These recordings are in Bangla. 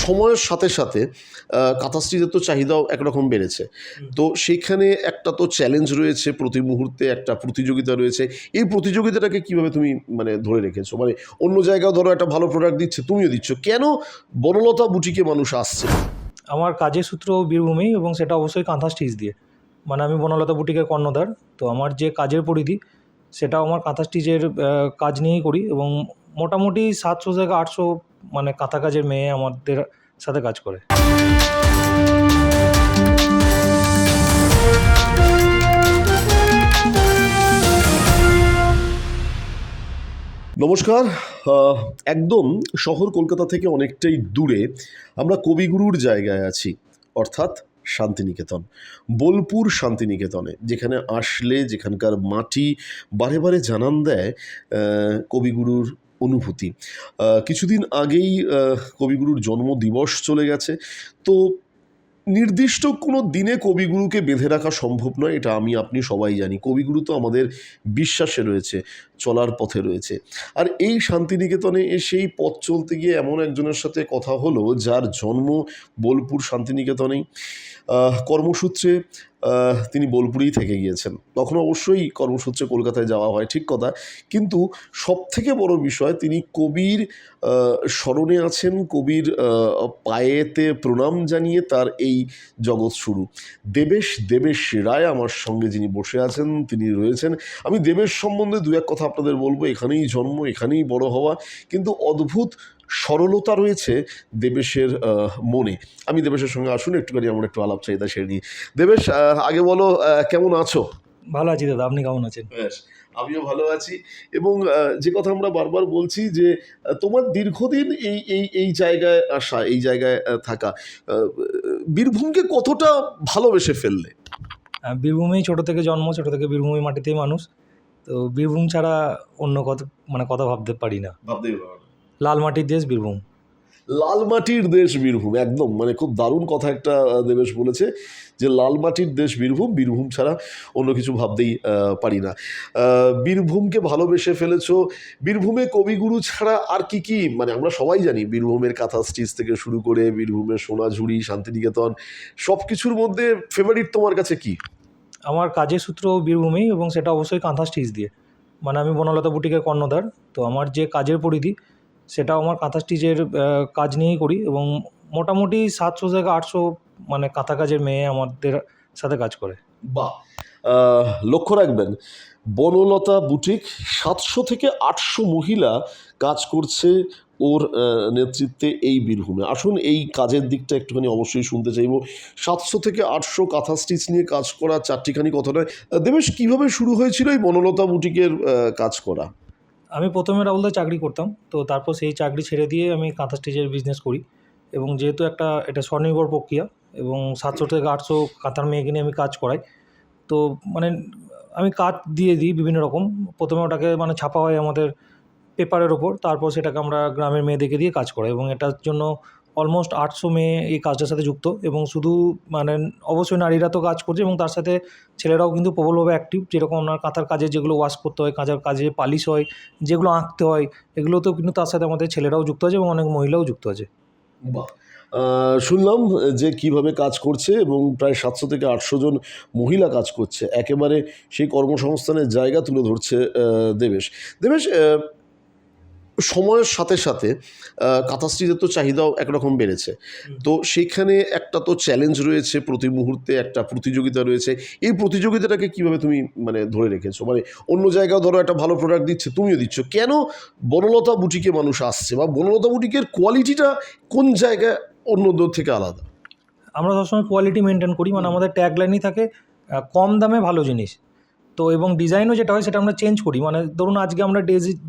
সময়ের সাথে সাথে কাঁথা স্টিচের তো চাহিদাও একরকম বেড়েছে। তো সেইখানে একটা তো চ্যালেঞ্জ রয়েছে, প্রতি মুহূর্তে একটা প্রতিযোগিতা রয়েছে। এই প্রতিযোগিতাটাকে কিভাবে তুমি মানে ধরে রেখেছো? মানে অন্য জায়গায় ধরো একটা ভালো প্রোডাক্ট দিচ্ছে, তুমিও দিচ্ছ, কেন বনলতা বুটিকে মানুষ আসছে? আমার কাজের সূত্র বীরভূমেই, এবং সেটা অবশ্যই কাঁথা স্টিচ দিয়ে। মানে আমি বনলতা বুটিকের কর্ণধার, তো আমার যে কাজের পরিধি সেটাও আমার কাঁথা স্টিচের কাজ নিয়েই করি, এবং মোটামুটি 700 থেকে 800 মানে কাঁথা কাজের মেয়ে আমাদের সাথে কাজ করে। নমস্কার। একদম শহর কলকাতা থেকে অনেকটাই দূরে আমরা কবিগুরুর জায়গায় আছি, অর্থাৎ শান্তিনিকেতন, বোলপুর শান্তিনিকেতনে, যেখানে আসলে যেখানকার মাটি বারে বারে জানান দেয় কবিগুরুর অনুভূতি। কিছুদিন আগেই কবিগুরুর জন্মদিবস চলে গেছে। তো নির্দিষ্ট কোনো দিনে কবিগুরুকে বেঁধে রাখা সম্ভব নয়, এটা আমি আপনি সবাই জানি। কবিগুরু তো আমাদের বিশ্বাসে রয়েছে, চলার পথে রয়েছে। আর এই শান্তিনিকেতনে এসেই পথ চলতে গিয়ে এমন একজনের সাথে কথা হলো যার জন্ম বোলপুর শান্তিনিকেতনেই। কর্মসূত্রে তিনি বোলপুরেই থেকে গিয়েছেন। তখন অবশ্যই কর্মসূত্রে কলকাতায় যাওয়া হয়, ঠিক কথা, কিন্তু সবথেকে বড় বিষয় তিনি কবির স্মরণে আছেন, কবির পায়েতে প্রণাম জানিয়ে তার এই জগৎ শুরু। দেবেশ রায় আমার সঙ্গে যিনি বসে আছেন, তিনি রয়েছেন। আমি দেবেশ সম্বন্ধে দু এক কথা আপনাদের বলবো। এখানেই জন্ম, এখানেই বড় হওয়া, কিন্তু অদ্ভুত সরলতা রয়েছে দেবেশের মনে। আমি দেবেশের সঙ্গে আসুন একটুখানি আমার একটু আলাপ চাহিদা সেরে নিই। দেবেশ, আগে বলো কেমন আছো? ভালো আছি দাদা, আপনি কেমন আছেন? বেশ, আমিও ভালো আছি। এবং যে কথা আমরা বারবার বলছি যে তোমার দীর্ঘদিন এই এই এই জায়গায় আসা, এই জায়গায় থাকা, বীরভূমকে কতটা ভালোবেসে ফেললে? বীরভূমেই ছোটো থেকে জন্ম, ছোটো থেকে বীরভূমের মাটিতেই মানুষ। তো বীরভূম ছাড়া অন্য কথা ভাবতে পারি না। ভাবতেই পারো না। লাল মাটির দেশ বীরভূম। লাল মাটির দেশ বীরভূম, একদম মানে খুব দারুণ কথা একটা দেবেশ বলেছে যে লাল মাটির দেশ বীরভূম, বীরভূম ছাড়া অন্য কিছু ভাবতেই পারি না। বীরভূমকে ভালোবেসে ফেলেছো। বীরভূমে কবিগুরু ছাড়া আর কি কি, মানে আমরা সবাই জানি বীরভূমের কাঁথা স্টিচ থেকে শুরু করে বীরভূমের সোনাঝুরি, শান্তিনিকেতন, সব কিছুর মধ্যে ফেভারিট তোমার কাছে কি? আমার কাজের সূত্র বীরভূমেই, এবং সেটা অবশ্যই কাঁথা স্টিচ দিয়ে। মানে আমি বনলতা বুটিকের কর্ণধার, তো আমার যে কাজের পরিধি সেটাও আমার কাঁথা স্টিচের কাজ নিয়েই করি, এবং মোটামুটি 700 থেকে 800 মানে কাঁথা কাজের মেয়ে আমাদের সাথে কাজ করে। বাহ! লক্ষ্য রাখবেন, বনলতা বুটিক 700 থেকে 800 মহিলা কাজ করছে ওর নেতৃত্বে এই বীরভূমে। আসুন এই কাজের দিকটা একটুখানি অবশ্যই শুনতে চাইব। 700 থেকে 800 কাঁথা স্টিচ নিয়ে কাজ করা চারটিখানি কথা নয়। দেবেশ, কীভাবে শুরু হয়েছিল এই বনলতা বুটিকের কাজ করা? আমি প্রথমে রাহুলদার চাকরি করতাম, তো তারপর সেই চাকরি ছেড়ে দিয়ে আমি কাঁথা স্টিচের বিজনেস করি। এবং যেহেতু এটা স্বনির্ভর প্রক্রিয়া, এবং 700 থেকে 800 কাঁথার মেয়েকে নিয়ে আমি কাজ করাই, তো মানে আমি কাজ দিয়ে দিই বিভিন্ন রকম। প্রথমে ওটাকে মানে ছাপা হয় আমাদের পেপারের ওপর, তারপর সেটাকে আমরা গ্রামের মেয়েদেরকে দিয়ে কাজ করাই, এবং এটার জন্য অলমোস্ট 800 মেয়ে এই কাজটার সাথে যুক্ত। এবং শুধু মানে অবশ্যই নারীরা তো কাজ করছে, এবং তার সাথে ছেলেরাও কিন্তু প্রবলভাবে অ্যাক্টিভ। যেরকম আপনার কাঁথার কাজে যেগুলো ওয়াশ করতে হয়, কাঁথার কাজে পালিশ হয়, যেগুলো আঁকতে হয়, এগুলোতেও কিন্তু তার সাথে আমাদের ছেলেরাও যুক্ত আছে এবং অনেক মহিলাও যুক্ত আছে। বাহ! শুনলাম যে কিভাবে কাজ করছে, এবং প্রায় 700 থেকে 800 জন মহিলা কাজ করছে। একেবারে সেই কর্মসংস্থানের জায়গা তুলে ধরছে দেবেশ। দেবেশ, সময়ের সাথে সাথে কাঁথা স্টিচের তো চাহিদাও একরকম বেড়েছে। তো সেইখানে একটা তো চ্যালেঞ্জ রয়েছে, প্রতি মুহূর্তে একটা প্রতিযোগিতা রয়েছে। এই প্রতিযোগিতাটাকে কিভাবে তুমি মানে ধরে রেখেছো? মানে অন্য জায়গায় ধরো একটা ভালো প্রোডাক্ট দিচ্ছে, তুমিও দিচ্ছ, কেন বনলতা বুটিকে মানুষ আসছে, বা বনলতা বুটিকের কোয়ালিটিটা কোন জায়গায় অন্যদের থেকে আলাদা? আমরা সবসময় কোয়ালিটি মেনটেন করি, মানে আমাদের ট্যাগলাইনই থাকে কম দামে ভালো জিনিস। তো এবং ডিজাইনও যেটা হয় সেটা আমরা চেঞ্জ করি। মানে ধরুন আজকে আমরা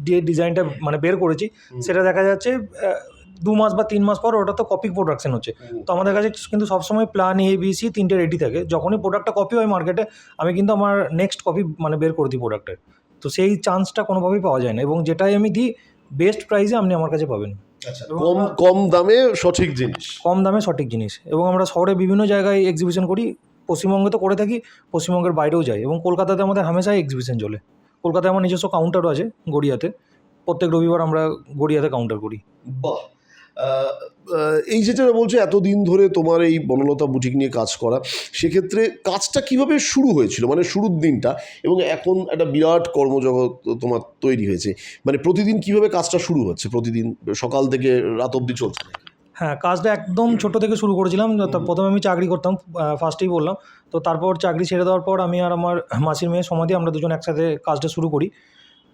যে ডিজাইনটা মানে বের করেছি, সেটা দেখা যাচ্ছে 2 মাস বা 3 মাস পর ওটা তো কপি প্রোডাকশন হচ্ছে। তো আমাদের কাছে কিন্তু সবসময় প্ল্যান এ বি সি 3টে রেডি থাকে। যখনই প্রোডাক্টটা কপি হয় মার্কেটে, আমি কিন্তু আমার নেক্সট কপি মানে বের করে দিই প্রোডাক্টের। তো সেই চান্সটা কোনোভাবেই পাওয়া যায় না, এবং যেটাই আমি দিই বেস্ট প্রাইসে আপনি আমার কাছে পাবেন। কম কম দামে সঠিক জিনিস। কম দামে সঠিক জিনিস। এবং আমরা শহরে বিভিন্ন জায়গায় এক্সিবিশন করি, পশ্চিমবঙ্গে তো করে থাকি, পশ্চিমবঙ্গের বাইরেও যাই, এবং কলকাতাতে আমাদের হামেশাই এক্সিবিশন চলে। কলকাতায় আমার নিজস্ব কাউন্টারও আছে গড়িয়াতে। প্রত্যেক রবিবার আমরা গড়িয়াতে কাউন্টার করি। বাহ! এই যেটা বলছো এতদিন ধরে তোমার এই বনলতা বুটিক নিয়ে কাজ করা, সেক্ষেত্রে কাজটা কিভাবে শুরু হয়েছিল, মানে শুরুর দিনটা, এবং এখন একটা বিরাট কর্মজগৎ তোমার তৈরি হয়েছে, মানে প্রতিদিন কিভাবে কাজটা শুরু হচ্ছে, প্রতিদিন সকাল থেকে রাত অবধি চলছে নাকি? হ্যাঁ, কাজটা একদম ছোট থেকে শুরু করেছিলাম। প্রথমে আমি চাকরি করতাম, ফার্স্টেই বললাম। তো তারপর চাকরি ছেড়ে দেওয়ার পর আমি আর আমার মাসির মেয়ে সমাধি আমরা দুজন একসাথে কাজটা শুরু করি।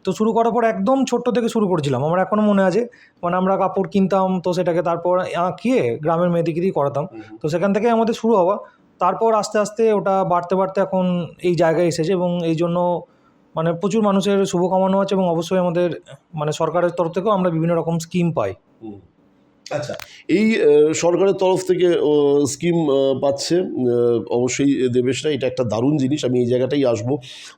তো শুরু করার পর একদম ছোট্ট থেকে শুরু করেছিলাম। আমার এখনও মনে আছে, মানে আমরা কাপড় কিনতাম, তো সেটাকে তারপর আঁকিয়ে গ্রামের মেয়েদেরকে দিয়ে করাতাম। তো সেখান থেকে আমাদের শুরু হওয়া। তারপর আস্তে আস্তে ওটা বাড়তে বাড়তে এখন এই জায়গায় এসেছে, এবং এই জন্য মানে প্রচুর মানুষের শুভকামনা আছে, এবং অবশ্যই আমাদের মানে সরকারের তরফ থেকেও আমরা বিভিন্ন রকম স্কিম পাই। আচ্ছা, এই সরকারের তরফ থেকে স্কিম পাচ্ছে অবশ্যই দেবেশরা, এটা একটা দারুণ জিনিস। আমি এই জায়গাটাই আসবো।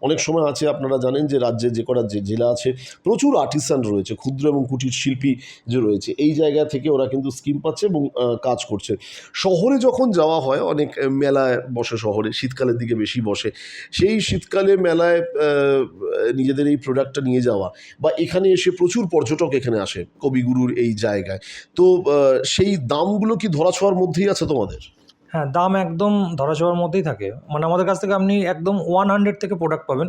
অনেক সময় আছে, আপনারা জানেন যে রাজ্যে যে কটা জেলা আছে প্রচুর আর্টিসান রয়েছে, ক্ষুদ্র এবং কুটির শিল্পী যে রয়েছে, এই জায়গা থেকে ওরা কিন্তু স্কিম পাচ্ছে এবং কাজ করছে। শহরে যখন যাওয়া হয়, অনেক মেলায় বসে শহরে, শীতকালের দিকে বেশি বসে, সেই শীতকালে মেলায় নিজেদের এই প্রোডাক্টটা নিয়ে যাওয়া, বা এখানে এসে প্রচুর পর্যটক এখানে আসে কবিগুরুর এই জায়গায়, তো সেই দামগুলো কি ধরাছোঁয়ার মধ্যেই আছে তোমাদের? হ্যাঁ, দাম একদম ধরাছোঁয়ার মধ্যেই থাকে। মানে আমাদের কাছ থেকে আপনি একদম 100 থেকে প্রোডাক্ট পাবেন,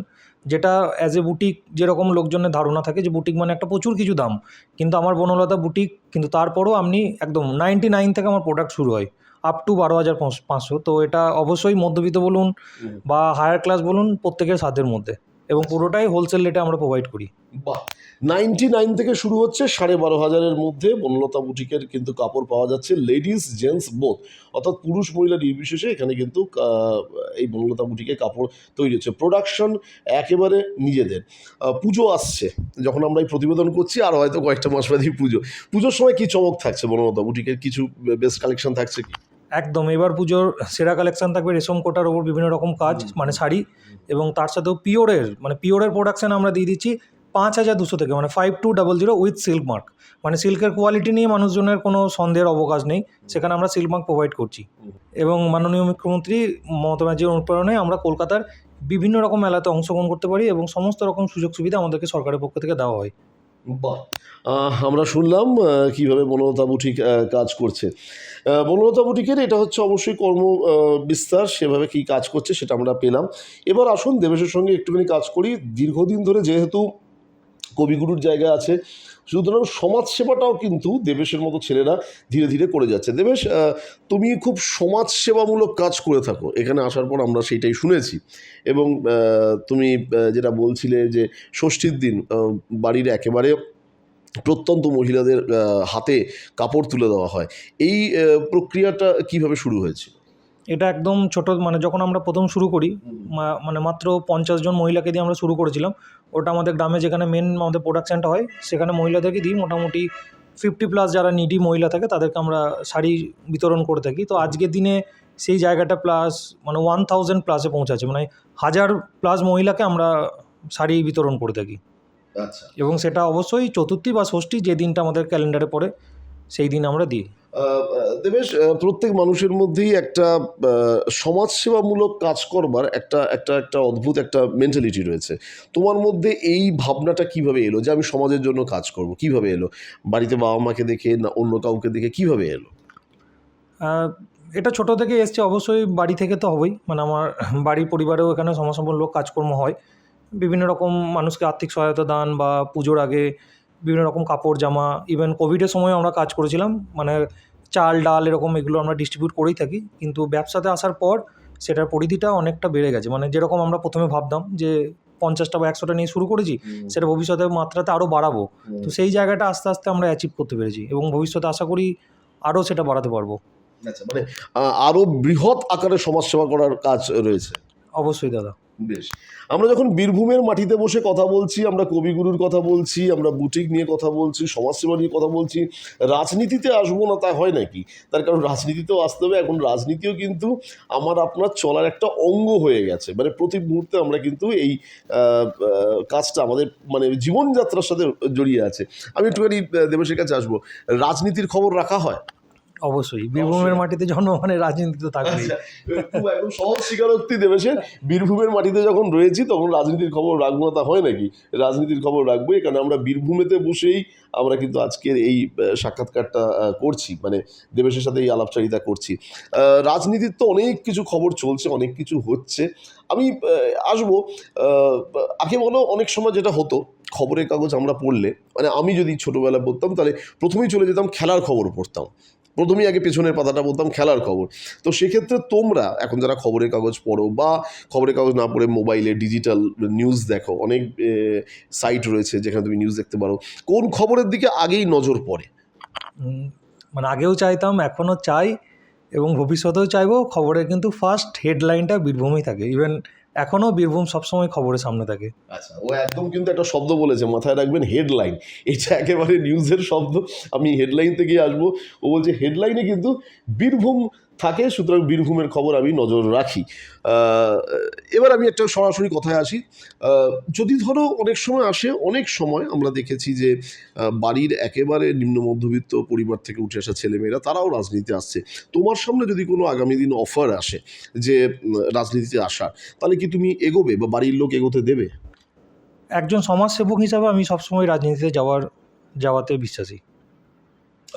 যেটা অ্যাজ এ বুটিক যেরকম লোকজনের ধারণা থাকে যে বুটিক মানে একটা প্রচুর কিছু দাম, কিন্তু আমার বনলতা বুটিক কিন্তু তারপরও আপনি একদম 99 থেকে আমার প্রোডাক্ট শুরু হয়, আপ টু 12,500। তো এটা অবশ্যই মধ্যবিত্ত বলুন বা হায়ার ক্লাস বলুন, প্রত্যেকের সাধ্যের মধ্যে, এবং পুরোটাই হোলসেল রেটে আমরা প্রোভাইড করি। বাহ, 99 থেকে শুরু হচ্ছে, 12,500-এর মধ্যে বনলতা বুটিকের কিন্তু কাপড় পাওয়া যাচ্ছে, লেডিস জেন্টস বোথ, অর্থাৎ পুরুষ মহিলা নির্বিশেষে এখানে কিন্তু এই বনলতা বুটিকে কাপড় তৈরি হচ্ছে, প্রোডাকশন একেবারে নিজেদের। পুজো আসছে, যখন আমরা এই প্রতিবেদন করছি আর হয়তো কয়েকটা মাস বাদেই পুজো, পুজোর সময় কি চমক থাকছে বনলতা বুটিকের, কিছু বেস্ট কালেকশন থাকছে কি? একদম, এবার পুজোর সেরা কালেকশন থাকবে রেশম কোটার ওপর বিভিন্ন রকম কাজ, মানে শাড়ি, এবং তার সাথেও পিওরের প্রোডাকশান আমরা দিয়ে দিচ্ছি 5,200 থেকে, মানে 5200 উইথ সিল্ক মার্ক। মানে সিল্কের কোয়ালিটি নিয়ে মানুষজনের কোনো সন্দেহের অবকাশ নেই, সেখানে আমরা সিল্ক মার্ক প্রোভাইড করছি। এবং মাননীয় মুখ্যমন্ত্রী মমতা ব্যানার্জির অনুপ্রেরণায় আমরা কলকাতার বিভিন্ন রকম মেলাতে অংশগ্রহণ করতে পারি, এবং সমস্ত রকম সুযোগ সুবিধা আমাদেরকে সরকারের পক্ষ থেকে দেওয়া হয়। বাহ, আমরা শুনলাম কিভাবে বনলতা বুটিক কাজ করছে। বনলতা বুটিকের এটা হচ্ছে অবশ্যই কর্ম বিস্তার, সেভাবে কি কাজ করছে সেটা আমরা পেলাম। এবার আসুন দেবেশের সঙ্গে একটুখানি কাজ করি। দীর্ঘদিন ধরে যেহেতু কবিগুরুর জায়গা আছে, সুতরাং সমাজসেবাটাও কিন্তু দেবেশের মতো ছেলেরা ধীরে ধীরে করে যাচ্ছে। দেবেশ, তুমি খুব সমাজসেবামূলক কাজ করে থাকো, এখানে আসার পর আমরা সেইটাই শুনেছি। এবং তুমি যেটা বলছিলে যে ষষ্ঠীর দিন বাড়ির একেবারে প্রত্যন্ত মহিলাদের হাতে কাপড় তুলে দেওয়া হয়, এই প্রক্রিয়াটা কিভাবে শুরু হয়েছিল? এটা একদম ছোট, মানে যখন আমরা প্রথম শুরু করি, মানে মাত্র 50 জন মহিলাকে দিয়ে আমরা শুরু করেছিলাম। ওটা আমাদের গ্রামে যেখানে মেন আমাদের প্রোডাকশানটা হয়, সেখানে মহিলাদেরকে দিই মোটামুটি 50+ যারা নিডি মহিলা থাকে তাদেরকে আমরা শাড়ি বিতরণ করে থাকি। তো আজকের দিনে সেই জায়গাটা প্লাস মানে 1000+ পৌঁছাচ্ছে, মানে 1000+ মহিলাকে আমরা শাড়ি বিতরণ করে থাকি। আচ্ছা, এবং সেটা অবশ্যই চতুর্থী বা ষষ্ঠী যে দিনটা আমাদের ক্যালেন্ডারে পড়ে সেই দিন আমরা দিই। দেবেশ, প্রত্যেক মানুষের মধ্যেই একটা সমাজসেবামূলক কাজ করবার একটা একটা একটা অদ্ভুত একটা মেন্টালিটি রয়েছে। তোমার মধ্যে এই ভাবনাটা কিভাবে এলো যে আমি সমাজের জন্য কাজ করব? কিভাবে এলো? বাড়িতে বাবা মাকে দেখে, না অন্য কাউকে দেখে, কিভাবে এলো? এটা ছোটো থেকে এসছে, অবশ্যই বাড়ি থেকে তো হবেই। মানে আমার বাড়ির পরিবারেও এখানে সমাজসেবামূলক কাজকর্ম হয়। বিভিন্ন রকম মানুষকে আর্থিক সহায়তা দান, বা পুজোর আগে বিভিন্ন রকম কাপড় জামা, ইভেন কোভিডের সময়ও আমরা কাজ করেছিলাম। মানে চাল ডাল এরকম এগুলো আমরা ডিস্ট্রিবিউট করেই থাকি, কিন্তু ব্যবসাতে আসার পর সেটার পরিধিটা অনেকটা বেড়ে গেছে। মানে যেরকম আমরা প্রথমে ভাবতাম যে 50টা বা 100টা নিয়ে শুরু করেছি, সেটা ভবিষ্যতে মাত্রাতে আরও বাড়াবো। তো সেই জায়গাটা আস্তে আস্তে আমরা অ্যাচিভ করতে পেরেছি, এবং ভবিষ্যতে আশা করি আরও সেটা বাড়াতে পারবো। আচ্ছা, মানে আরো বৃহৎ আকারে সমাজসেবা করার কাজ রয়েছে। অবশ্যই দাদা। বেশ, আমরা যখন বীরভূমের মাটিতে বসে কথা বলছি, আমরা কবিগুরুর কথা বলছি, আমরা বুটিক নিয়ে কথা বলছি, সমাজসেবা নিয়ে কথা বলছি, রাজনীতিতে আসবো না তা হয় নাকি? তার কারণ রাজনীতিতেও আসতে হবে। এখন রাজনীতিও কিন্তু আমার আপনার চলার একটা অঙ্গ হয়ে গেছে। মানে প্রতি মুহূর্তে আমরা কিন্তু এই কাজটা আমাদের মানে জীবনযাত্রার সাথে জড়িয়ে আছে। আমি একটুখানি দেবেশের কাছে আসবো। রাজনীতির খবর রাখা হয়? অবশ্যই বীরভূমের মাটিতে জন্ম মানে রাজনীতি তো থাকবেই। আচ্ছা, খুব একদম সহজ স্বীকারোক্তি দেবেশের, বীরভূমের মাটিতে যখন রয়েছি তখন রাজনীতির খবর রাখবো না তা হয় নাকি? রাজনীতির খবর রাখবোই, কারণ আমরা বীরভূমেতে বসেই আমরা কিন্তু আজকের এই সাক্ষাৎকারটা করছি, মানে দেবেশের সাথে এই আলাপচারিতা করছি। রাজনীতির তো অনেক কিছু খবর চলছে, অনেক কিছু হচ্ছে। আমি আসবো, আগে বলো অনেক সময় যেটা হতো খবরের কাগজ আমরা পড়লে, মানে আমি যদি ছোটোবেলায় পড়তাম তাহলে প্রথমেই চলে যেতাম খেলার খবর পড়তাম, প্রথমেই আগে পেছনের পাতাটা বলতাম খেলার খবর। তো সেক্ষেত্রে তোমরা এখন যারা খবরের কাগজ পড়ো বা খবরের কাগজ না পড়ে মোবাইলে ডিজিটাল নিউজ দেখো, অনেক সাইট রয়েছে যেখানে তুমি নিউজ দেখতে পারো, কোন খবরের দিকে আগেই নজর পড়ে? মানে আগেও চাইতাম, এখনও চাই এবং ভবিষ্যতেও চাইবো, খবরের কিন্তু ফার্স্ট হেডলাইনটা বীরভূমেই থাকে। ইভেন এখনও বীরভূম সবসময় খবরের সামনে থাকে। আচ্ছা, ও একদম কিন্তু একটা শব্দ বলেছে, মাথায় রাখবেন, হেডলাইন। এটা একেবারে নিউজের শব্দ, আমি হেডলাইন থেকেই আসবো। ও বলছে হেডলাইনে কিন্তু বীরভূম থাকে, সুতরাং বীরভূমের খবর আমি নজর রাখি। এবার আমি একটা সরাসরি কথায় আসি। যদি ধরো অনেক সময় আসে, অনেক সময় আমরা দেখেছি যে বাড়ির একেবারে নিম্ন মধ্যবিত্ত পরিবার থেকে উঠে আসা ছেলেমেয়েরা তারাও রাজনীতিতে আসছে। তোমার সামনে যদি কোনো আগামী দিন অফার আসে যে রাজনীতিতে আসার, তাহলে কি তুমি এগোবে বা বাড়ির লোক এগোতে দেবে? একজন সমাজসেবক হিসাবে আমি সবসময় রাজনীতিতে যাওয়াতে বিশ্বাসী।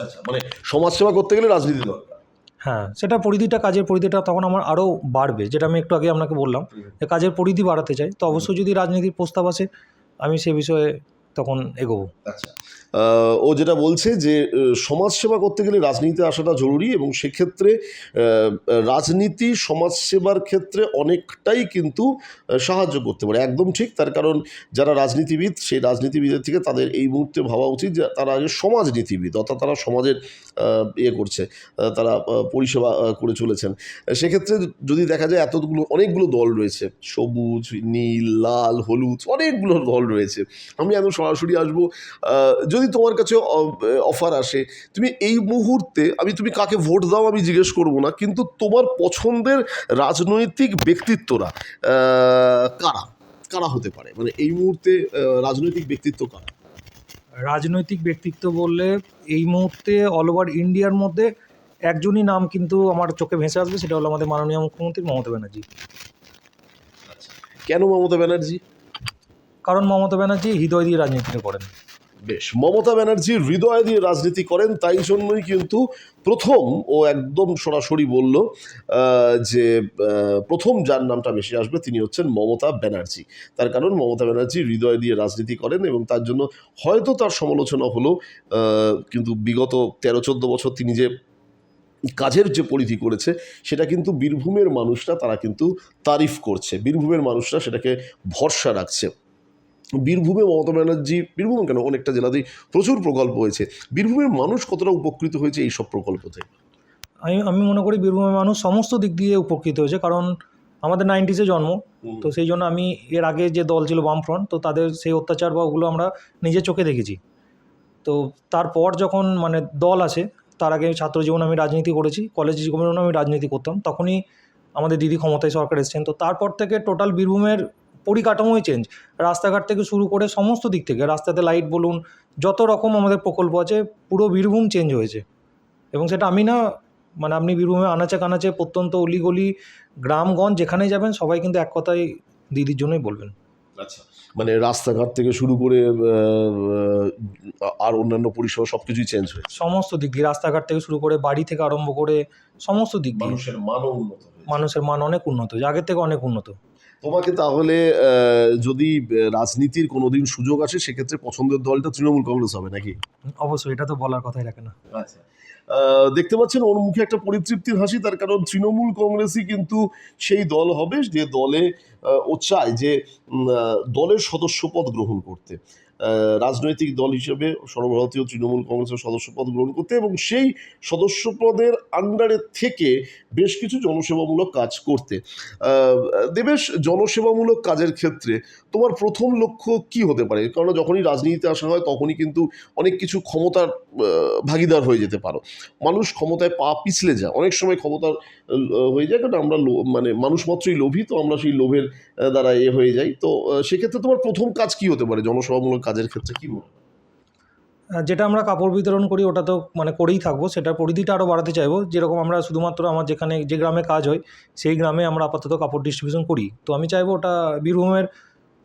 আচ্ছা, মানে সমাজসেবা করতে গেলে রাজনীতি দরকার। হ্যাঁ, সেটা কাজের পরিধিটা তখন আমার আরও বাড়বে, যেটা আমি একটু আগে আপনাকে বললাম যে কাজের পরিধি বাড়াতে চাই, তো অবশ্যই যদি রাজনীতির প্রস্তাব আসে আমি সে বিষয়ে তখন এগোবো। আচ্ছা, ও যেটা বলছে যে সমাজসেবা করতে গেলে রাজনীতিতে আসাটা জরুরি, এবং সেক্ষেত্রে রাজনীতি সমাজসেবার ক্ষেত্রে অনেকটাই কিন্তু সাহায্য করতে পারে। একদম ঠিক, তার কারণ যারা রাজনীতিবিদ, সেই রাজনীতিবিদের থেকে তাদের এই মুহূর্তে ভাবা উচিত যে তারা আগে সমাজনীতিবিদ, অর্থাৎ তারা সমাজের ইয়ে করছে, তারা পরিষেবা করে চলেছেন। সেক্ষেত্রে যদি দেখা যায় অনেকগুলো দল রয়েছে, সবুজ, নীল, লাল, হলুদ, অনেকগুলো দল রয়েছে। আমি একদম সরাসরি আসবো, যদি তোমার কাছে অফার আসে, তুমি এই মুহূর্তে, তুমি কাকে ভোট দাও আমি জিজ্ঞেস করবো না, কিন্তু তোমার পছন্দের রাজনৈতিক ব্যক্তিত্বরা কারা কারা হতে পারে, মানে এই মুহূর্তে রাজনৈতিক ব্যক্তিত্ব কারা? রাজনৈতিক ব্যক্তিত্ব বললে এই মুহূর্তে অল ওভার ইন্ডিয়ার মধ্যে একজনই নাম কিন্তু আমার চোখে ভেসে আসবে, সেটা হলো আমাদের মাননীয় মুখ্যমন্ত্রী মমতা ব্যানার্জি। কেন মমতা ব্যানার্জি? কারণ মমতা ব্যানার্জি হৃদয় দিয়ে রাজনীতিটা করেন। বেশ, মমতা ব্যানার্জি হৃদয় দিয়ে রাজনীতি করেন, তাই জন্যই কিন্তু প্রথম ও একদম সরাসরি বলল যে প্রথম যার নামটা বেশি আসবে তিনি হচ্ছেন মমতা ব্যানার্জি। তার কারণ মমতা ব্যানার্জি হৃদয় দিয়ে রাজনীতি করেন, এবং তার জন্য হয়তো তার সমালোচনা হলো, কিন্তু বিগত 13-14 বছর তিনি যে কাজের যে পরিধি করেছে সেটা কিন্তু বীরভূমের মানুষরা তারা কিন্তু তারিফ করছে, বীরভূমের মানুষরা সেটাকে ভরসা রাখছে। বীরভূমে মমতা ব্যানার্জি, বীরভূম কেন অনেকটা জেলাতেই প্রচুর প্রকল্প হয়েছে, বীরভূমের মানুষ কতটা উপকৃত হয়েছে এই সব প্রকল্প থেকে? আমি মনে করি বীরভূমের মানুষ সমস্ত দিক দিয়ে উপকৃত হয়েছে, কারণ আমাদের 90s জন্ম, তো সেই জন্য আমি এর আগে যে দল ছিল বামফ্রন্ট, তো তাদের সেই অত্যাচার বা ওগুলো আমরা নিজের চোখে দেখেছি। তো তারপর যখন মানে দল আসে, তার আগে ছাত্র জীবনে আমি রাজনীতি করেছি, কলেজ জীবনেও আমি রাজনীতি করতাম, তখনই আমাদের দিদি ক্ষমতায় সরকার এসেছেন। তো তারপর থেকে টোটাল বীরভূমের পরিকাঠামোই চেঞ্জ, রাস্তাঘাট থেকে শুরু করে সমস্ত দিক থেকে, রাস্তাতে লাইট বলুন, যত রকম আমাদের প্রকল্প আছে, পুরো বীরভূম চেঞ্জ হয়েছে। এবং সেটা আমি না, মানে আপনি বীরভূমে আনাচে কানাচে প্রত্যন্ত অলিগলি গ্রামগঞ্জ যেখানেই যাবেন সবাই কিন্তু এক কথাই দিদির জন্যই বলবেন। আচ্ছা, মানে রাস্তাঘাট থেকে শুরু করে আর অন্যান্য পরিষেবা সব কিছুই চেঞ্জ হয়েছে, সমস্ত দিক দিয়ে, রাস্তাঘাট থেকে শুরু করে বাড়ি থেকে আরম্ভ করে সমস্ত দিক দিয়ে মানুষের মানও উন্নত হয়েছে। মানুষের মান অনেক উন্নত হয়েছে, আগের থেকে অনেক উন্নত। তোমাকে তাহলে যদি রাজনীতির কোনোদিন সুযোগ আসে, সেক্ষেত্রে পছন্দের দলটা তৃণমূল কংগ্রেস হবে নাকি? অবশ্যই, এটা তো বলার কথাই রাখে না। আচ্ছা, দেখতে পাচ্ছেন ওর মুখে একটা পরিতৃপ্তির হাসি, তার কারণ তৃণমূল কংগ্রেসই কিন্তু সেই দল হবে যে দলে ও চায় যে দলের সদস্যপদ গ্রহণ করতে, রাজনৈতিক দল হিসেবে সর্বভারতীয় তৃণমূল কংগ্রেসের সদস্যপদ গ্রহণ করতে, এবং সেই সদস্যপদের আন্ডারে থেকে বেশ কিছু জনসেবামূলক কাজ করতে। দেবেশ, জনসেবামূলক কাজের ক্ষেত্রে তোমার প্রথম লক্ষ্য কি হতে পারে? কারণ যখনই রাজনীতিতে আসা হয় তখনই কিন্তু অনেক কিছু ক্ষমতার ভাগিদার হয়ে যেতে পারো, মানুষ ক্ষমতায় পা পিছলে যায়, অনেক সময় ক্ষমতার হয়ে যায়, কারণ আমরা মানে মানুষ মাত্রই লোভী, তো আমরা সেই লোভের দ্বারা হয়ে যাই। তো সেক্ষেত্রে তোমার প্রথম কাজ কি হতে পারে জনসেবামূলক কাজের ক্ষেত্রে, কি মনে হয়? যেটা আমরা কাপড় বিতরণ করি ওটা তো মানে করেই থাকবো, সেটার পরিধিটা আরও বাড়াতে চাইবো। যেরকম আমরা শুধুমাত্র আমার যেখানে যে গ্রামে কাজ হয় সেই গ্রামে আমরা আপাতত কাপড় ডিস্ট্রিবিউশন করি, তো আমি চাইবো ওটা বীরভূমের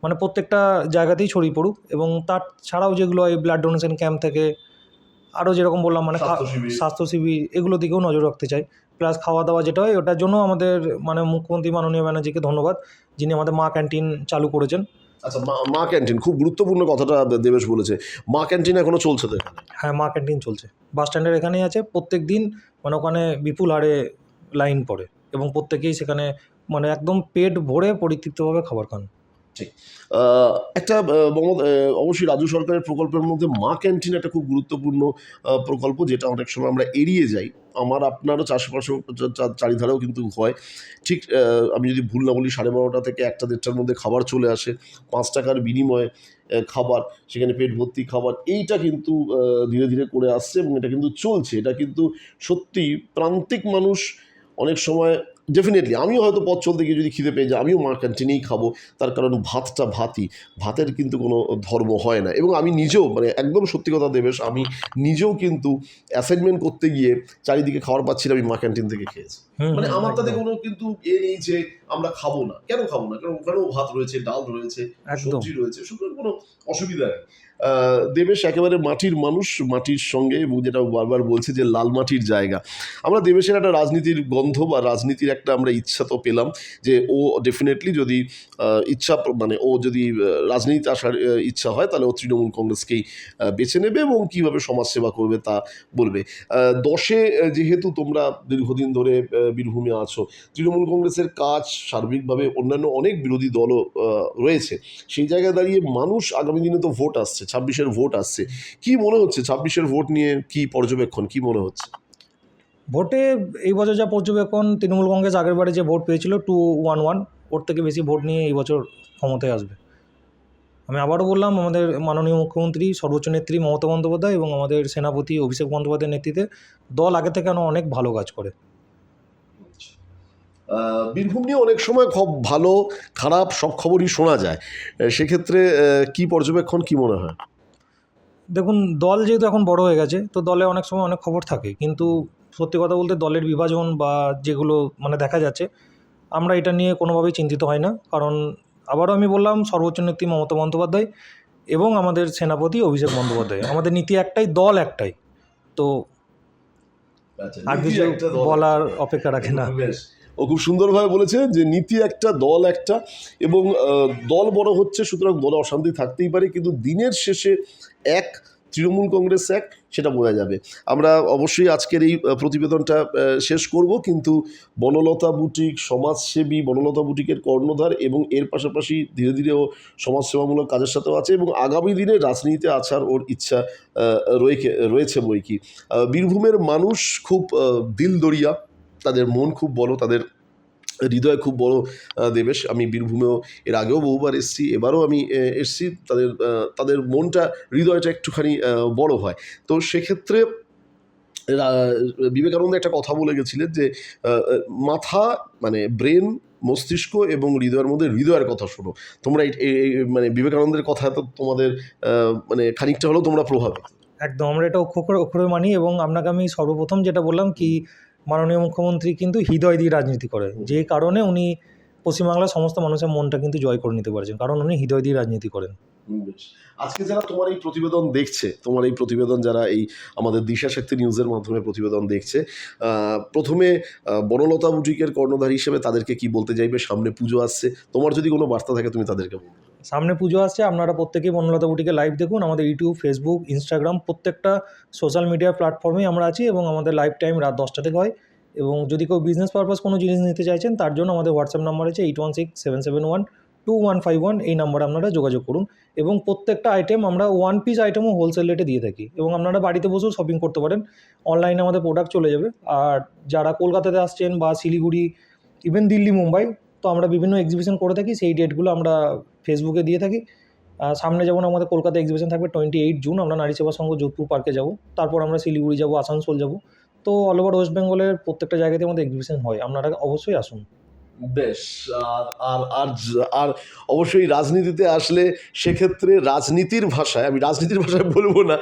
মানে প্রত্যেকটা জায়গাতেই ছড়িয়ে পড়ুক। এবং তার ছাড়াও যেগুলো এই ব্লাড ডোনেশন ক্যাম্প থেকে আরও যেরকম বললাম মানে স্বাস্থ্য শিবির। স্বাস্থ্য শিবির এগুলো দিকেও নজর রাখতে চাই। প্লাস খাওয়া দাওয়া যেটা হয় ওটার জন্য আমাদের মানে মুখ্যমন্ত্রী মাননীয় ব্যানার্জিকে ধন্যবাদ, যিনি আমাদের মা ক্যান্টিন চালু করেছেন। আচ্ছা, মা ক্যান্টিন খুব গুরুত্বপূর্ণ কথাটা দেবেশ বলেছে। মা ক্যান্টিন এখনো চলছে তো এখানে? হ্যাঁ, মা ক্যান্টিন চলছে, বাস স্ট্যান্ডের এখানেই আছে। প্রত্যেক দিন মানে ওখানে বিপুল হারে লাইন পড়ে এবং প্রত্যেকেই সেখানে মানে একদম পেট ভরে পরিতৃপ্তভাবে খাবার খান। ঠিক। একটা অবশ্যই রাজ্য সরকারের প্রকল্পের মধ্যে মা ক্যান্টিন একটা খুব গুরুত্বপূর্ণ প্রকল্প, যেটা অনেক সময় আমরা এড়িয়ে যাই। আমার আপনারও চারপাশেও চারিধারেও কিন্তু হয়। ঠিক আমি যদি ভুল না বলি 12:30 থেকে 1টা-1:30টার মধ্যে খাবার চলে আসে। 5 টাকার বিনিময়ে খাবার, সেখানে পেট ভর্তি খাবার। এইটা কিন্তু ধীরে ধীরে করে আসছে এবং এটা কিন্তু চলছে। এটা কিন্তু সত্যিই প্রান্তিক মানুষ অনেক সময় ডেফিনেটলি, আমিও হয়তো পথ চলতে গিয়ে যদি খিদে পেয়ে যায় আমিও মা ক্যান্টিনেই খাবো। তার কারণ ভাতটা ভাতই, ভাতের কিন্তু কোনো ধর্ম হয় না। এবং আমি নিজেও মানে একদম সত্যি কথা দেবেশ, আমি নিজেও কিন্তু অ্যাসাইনমেন্ট করতে গিয়ে চারিদিকে খাবার পাচ্ছি না, আমি মা ক্যান্টিন থেকে খেয়েছি। মানে আমার তাতে কোনো কিন্তু নেই যে আমরা খাবো না। কেন খাবো না? কারণ ওখানেও ভাত রয়েছে, ডাল রয়েছে, একদম। সবজি রয়েছে, সুতরাং কোনো অসুবিধা নেই। দেবেশ একেবারে মাটির মানুষ, মাটির সঙ্গে, এবং যেটা বারবার বলছে যে লাল মাটির জায়গা। আমরা দেবেশের একটা রাজনীতির গন্ধ বা রাজনীতির একটা আমরা ইচ্ছা তো পেলাম যে ও ডেফিনেটলি যদি ইচ্ছা মানে ও যদি রাজনীতিতে আসার ইচ্ছা হয় তাহলে ও তৃণমূল কংগ্রেসকেই বেছে নেবে এবং কীভাবে সমাজসেবা করবে তা বলবে। 10-এ যেহেতু তোমরা দীর্ঘদিন ধরে বীরভূমে আছো, তৃণমূল কংগ্রেসের কাজ সার্বিকভাবে অন্যান্য অনেক বিরোধী দলও রয়েছে, সেই জায়গায় দাঁড়িয়ে মানুষ আগামী দিনে তো ভোট আসছে, 26-এর ভোট আসছে, কি মনে হচ্ছে 26-এর ভোট নিয়ে কি পর্যবেক্ষণ, কি মনে হচ্ছে? ভোটে এই বছর যা পর্যবেক্ষণ, তৃণমূল কংগ্রেস আগের বারে যে ভোট পেয়েছিল 211, ওর থেকে বেশি ভোট নিয়ে এই বছর ক্ষমতায় আসবে। আমি আবারও বললাম, আমাদের মাননীয় মুখ্যমন্ত্রী সর্বোচ্চ নেত্রী মমতা বন্দ্যোপাধ্যায় এবং আমাদের সেনাপতি অভিষেক বন্দ্যোপাধ্যায়ের নেতৃত্বে দল আগে থেকে অনেক ভালো কাজ করে। বীরভূম নিয়ে অনেক সময় ভালো খারাপ সব খবরই শোনা যায়, সেক্ষেত্রে কি পর্যবেক্ষণ, কি মনে হয়? দেখুন, দল যেহেতু এখন বড় হয়ে গেছে তো দলে অনেক সময় অনেক খবর থাকে, কিন্তু সত্যি কথা বলতে দলের বিভাজন বা যেগুলো মানে দেখা যাচ্ছে, আমরা এটা নিয়ে কোনোভাবেই চিন্তিত হয় না। কারণ আবারও আমি বললাম, সর্বোচ্চ নেত্রী মমতা বন্দ্যোপাধ্যায় এবং আমাদের সেনাপতি অভিষেক বন্দ্যোপাধ্যায়, আমাদের নীতি একটাই, দল একটাই। তো আর কিছু বলার অপেক্ষা রাখে না। বেশ, ও খুব সুন্দরভাবে বলেছে যে নীতি একটা, দল একটা, এবং দল বড় হচ্ছে, সুতরাং দলে অশান্তি থাকতেই পারে, কিন্তু দিনের শেষে এক, তৃণমূল কংগ্রেস এক, সেটা বোঝা যাবে। আমরা অবশ্যই আজকের এই প্রতিবেদনটা শেষ করব, কিন্তু বনলতা বুটিক সমাজসেবী, বনলতা বুটিকের কর্ণধার, এবং এর পাশাপাশি ধীরে ধীরে ও সমাজসেবামূলক কাজের সাথেও আছে এবং আগামী দিনে রাজনীতিতে আসার ওর ইচ্ছা রয়েছে বই কি। বীরভূমের মানুষ খুব দিলদরিয়া, তাদের মন খুব বড়, তাদের হৃদয় খুব বড়। দেবেশ, আমি বীরভূমেও এর আগেও বহুবার এসেছি, এবারও আমি এসেছি। তাদের মনটা, হৃদয়টা একটুখানি বড় হয়। তো সেক্ষেত্রে বিবেকানন্দ একটা কথা বলে গেছিলেন যে মাথা মানে ব্রেন, মস্তিষ্ক এবং হৃদয়ের মধ্যে হৃদয়ের কথা শোনো। তোমরা মানে বিবেকানন্দের কথা তো তোমাদের মানে খানিকটা হলেও তোমরা প্রভাবিত। একদম, আমরা এটা অক্ষরে অক্ষরে মানি। এবং আপনাকে আমি সর্বপ্রথম যেটা বললাম কি, মাননীয় মুখ্যমন্ত্রী কিন্তু হৃদয় দিয়ে রাজনীতি করে, যে কারণে উনি পশ্চিমবাংলার সমস্ত মানুষের মনটা কিন্তু জয় করে নিতে পারছেন, কারণ উনি হৃদয় দিয়ে রাজনীতি করেন। বেশ। আজকে যারা তোমার এই প্রতিবেদন দেখছে, তোমার এই প্রতিবেদন যারা এই আমাদের দিশা শক্তি নিউজের মাধ্যমে প্রতিবেদন দেখছে, প্রথমে বনলতা বুটিকের কর্ণধার হিসেবে তাদেরকে কি বলতে চাইবে? সামনে পুজো আসছে, তোমার যদি কোনো বার্তা থাকে তুমি তাদেরকে বলবে। সামনে পুজো আসছে, আপনারা প্রত্যেকেই বনলতা বুটিকে লাইভ দেখুন। আমাদের ইউটিউব, ফেসবুক, ইনস্টাগ্রাম প্রত্যেকটা সোশ্যাল মিডিয়া প্ল্যাটফর্মেই আমরা আছি এবং আমাদের লাইভ টাইম রাত 10টা থেকে হয়। এবং যদি কেউ বিজনেস পারপাস কোনো জিনিস নিতে চাইছেন, তার জন্য আমাদের হোয়াটসঅ্যাপ নাম্বার আছে 8167712151। এই নাম্বারে আপনারা যোগাযোগ করুন। এবং প্রত্যেকটা আইটেম আমরা 1 পিস আইটেমও হোলসেল রেটে দিয়ে থাকি এবং আপনারা বাড়িতে বসেও শপিং করতে পারেন। অনলাইনে আমাদের প্রোডাক্ট চলে যাবে। আর যারা কলকাতাতে আসছেন বা শিলিগুড়ি, ইভেন দিল্লি, মুম্বাই, তো আমরা বিভিন্ন এক্সিবিশন করে থাকি, সেই ডেটগুলো আমরা ফেসবুকে দিয়ে থাকি। সামনে যেমন আমাদের কলকাতা এক্সিবিশন থাকবে 28 জুন, আমরা নারী সেবা সংঘ যোধপুর পার্কে যাব। তারপর আমরা শিলিগুড়ি যাব, আসানসোল যাব। তো অল ওভার ওয়েস্ট বেঙ্গলের প্রত্যেকটা জায়গাতে আমাদের এক্সিবিশন হয়, আপনারা অবশ্যই আসুন। বেশ। আর আর আর আর অবশ্যই রাজনীতিতে আসলে সেক্ষেত্রে রাজনীতির ভাষায়, আমি রাজনীতির ভাষায় বলবো না,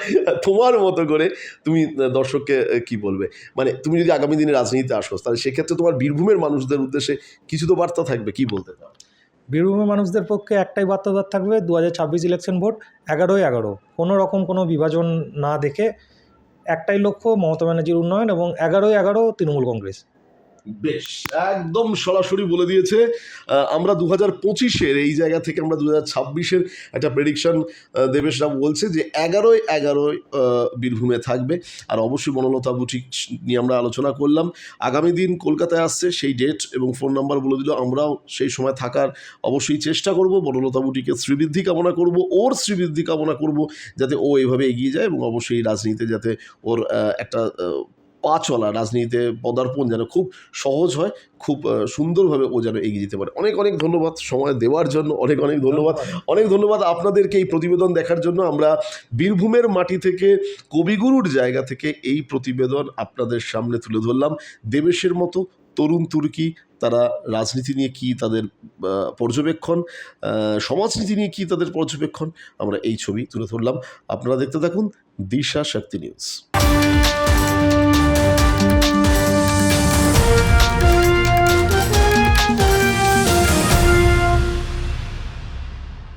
তোমার মতো করে তুমি দর্শককে কি বলবে, মানে তুমি যদি আগামী দিনে রাজনীতিতে আসো তাহলে সেক্ষেত্রে তোমার বীরভূমের মানুষদের উদ্দেশ্যে কিছু তো বার্তা থাকবে, কি বলতে চাও? বীরভূমের মানুষদের পক্ষে একটাই বার্তা থাকবে, 2026 ইলেকশন ভোট 11-11, কোনো রকম কোনো বিভাজন না দেখে একটাই লক্ষ্য মমতা ব্যানার্জির উন্নয়ন, এবং 11-11 তৃণমূল কংগ্রেস। বেশ, একদম সরাসরি বলে দিয়েছে। আমরা 2025-এর এই জায়গা থেকে আমরা 2026-এর একটা প্রেডিকশন দেবেশরা বলছে যে 11-11 বীরভূমে থাকবে। আর অবশ্যই বনলতা বুটিক নিয়ে আমরা আলোচনা করলাম। আগামী দিন কলকাতায় আসছে, সেই ডেট এবং ফোন নাম্বার বলে দিল, আমরাও সেই সময় থাকার অবশ্যই চেষ্টা করব। বনলতা বুটিকের শ্রীবৃদ্ধি কামনা করব, ওর শ্রীবৃদ্ধি কামনা করব, যাতে ও এভাবে এগিয়ে যায় এবং অবশ্যই রাজনীতিতে যাতে ওর একটা পা চলা, রাজনীতিতে পদার্পণ যেন খুব সহজ হয়, খুব সুন্দরভাবে ও যেন এগিয়ে যেতে পারে। অনেক অনেক ধন্যবাদ সময় দেওয়ার জন্য, অনেক অনেক ধন্যবাদ। অনেক ধন্যবাদ আপনাদেরকে এই প্রতিবেদন দেখার জন্য। আমরা বীরভূমের মাটি থেকে, কবিগুরুর জায়গা থেকে এই প্রতিবেদন আপনাদের সামনে তুলে ধরলাম। দেবেশের মতো তরুণ তুর্কি, তারা রাজনীতি নিয়ে কী তাদের পর্যবেক্ষণ, সমাজনীতি নিয়ে কী তাদের পর্যবেক্ষণ, আমরা এই ছবি তুলে ধরলাম। আপনারা দেখতে থাকুন দিশা শক্তি নিউজ।